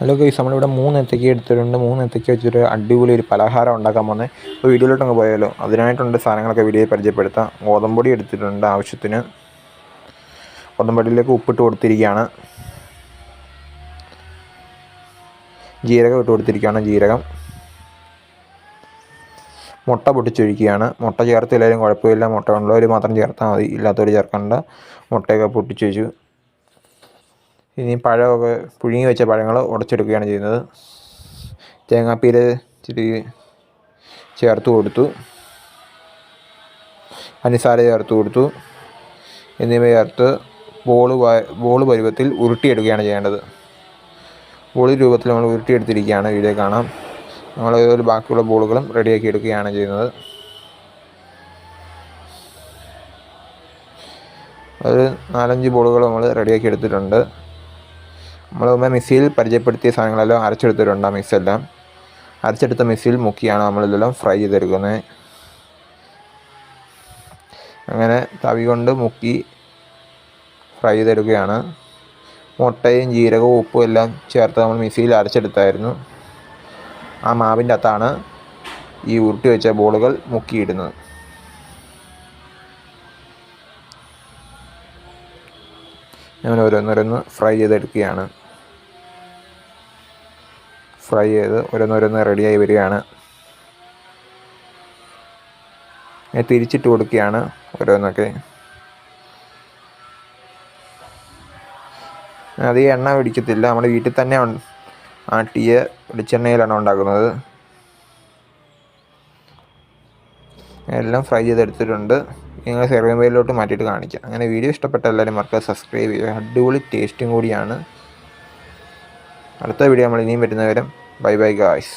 Hello guys, നമ്മളിവിടെ 3 ഏത്തയ്ക്ക എടുത്തിട്ടുണ്ട്. 3 ഏത്തയ്ക്ക വെച്ചിട്ട് അടിപൊളി ഒരു പലഹാരം ഉണ്ടാക്കാൻ പോകുന്നത്. അപ്പോൾ വീഡിയോയിലോട്ടങ്ങ് പോയാലോ. അതിനായിട്ടുണ്ട് സാധനങ്ങളൊക്കെ വീഡിയോയിൽ പരിചയപ്പെടുത്താം. ഗോതമ്പൊടി എടുത്തിട്ടുണ്ട് ആവശ്യത്തിന്. ഗോതമ്പൊടിയിലേക്ക് ഉപ്പിട്ട് കൊടുത്തിരിക്കുകയാണ്. ജീരകം ഇട്ട് കൊടുത്തിരിക്കുകയാണ്. ജീരകം. മുട്ട പൊട്ടിച്ചൊഴിക്കുകയാണ്. മുട്ട ചേർത്തില്ലെങ്കിലും കുഴപ്പമില്ല. മുട്ട ഉള്ളവർ മാത്രം ചേർത്താൽ മതി, ഇല്ലാത്തവർ ചേർക്കേണ്ട. മുട്ടയൊക്കെ പൊട്ടിച്ചൊഴിച്ചു. ഇനി പഴമൊക്കെ പുഴുങ്ങി വെച്ച പഴങ്ങൾ ഉടച്ചെടുക്കുകയാണ് ചെയ്യുന്നത്. തേങ്ങാപ്പീര ഇച്ചിരി ചേർത്ത് കൊടുത്തു. പഞ്ചസാര ചേർത്ത് കൊടുത്തു. എന്നിവ ചേർത്ത് ബോൾ പരുവത്തിൽ ഉരുട്ടിയെടുക്കുകയാണ് ചെയ്യേണ്ടത്. ബോൾ രൂപത്തിൽ നമ്മൾ ഉരുട്ടിയെടുത്തിരിക്കുകയാണ്. വീഡിയോ കാണാം. നമ്മൾ ഇതുപോലെ ബാക്കിയുള്ള ബോളുകളും റെഡിയാക്കി എടുക്കുകയാണ് ചെയ്യുന്നത്. ഒരു 4-5 ബോളുകൾ നമ്മൾ റെഡിയാക്കി എടുത്തിട്ടുണ്ട്. നമ്മൾ മുമ്പ് മിക്സിയിൽ പരിചയപ്പെടുത്തിയ സാധനങ്ങളെല്ലാം അരച്ചെടുത്തിട്ടുണ്ട്. ആ മിക്സെല്ലാം അരച്ചെടുത്ത മിക്സിയിൽ മുക്കിയാണ് നമ്മളിതെല്ലാം ഫ്രൈ ചെയ്തെടുക്കുന്നത്. അങ്ങനെ തവി കൊണ്ട് മുക്കി ഫ്രൈ ചെയ്തെടുക്കുകയാണ്. മുട്ടയും ജീരകവും ഉപ്പും എല്ലാം ചേർത്ത് നമ്മൾ മിക്സിയിൽ അരച്ചെടുത്തായിരുന്നു. ആ മാവിൻ്റെ അകത്താണ് ഈ ഉരുട്ടി വെച്ച ബോളുകൾ മുക്കിയിടുന്നത്. ഞാൻ ഓരോന്നോരോന്ന് ഫ്രൈ ചെയ്തെടുക്കുകയാണ്. ഫ്രൈ ചെയ്ത് ഓരോന്നോരോന്ന് റെഡിയായി വരികയാണ്. തിരിച്ചിട്ട് കൊടുക്കുകയാണ് ഓരോന്നൊക്കെ. അധികം എണ്ണ പിടിക്കത്തില്ല. നമ്മൾ വീട്ടിൽ തന്നെ ആട്ടിയ വെളിച്ചെണ്ണയിലാണ് ഉണ്ടാക്കുന്നത്. എല്ലാം ഫ്രൈ ചെയ്തെടുത്തിട്ടുണ്ട്. നിങ്ങൾ സെർവിങ് ബൗളിലോട്ട് മാറ്റിയിട്ട് കാണിക്കാം. അങ്ങനെ വീഡിയോ ഇഷ്ടപ്പെട്ട എല്ലാവരും മറക്കാതെ സബ്സ്ക്രൈബ് ചെയ്യുക. അടിപൊളി ടേസ്റ്റും കൂടിയാണ്. അടുത്ത വീഡിയോ നമ്മൾ ഇനിയും വരുന്നവരും. Bye bye guys.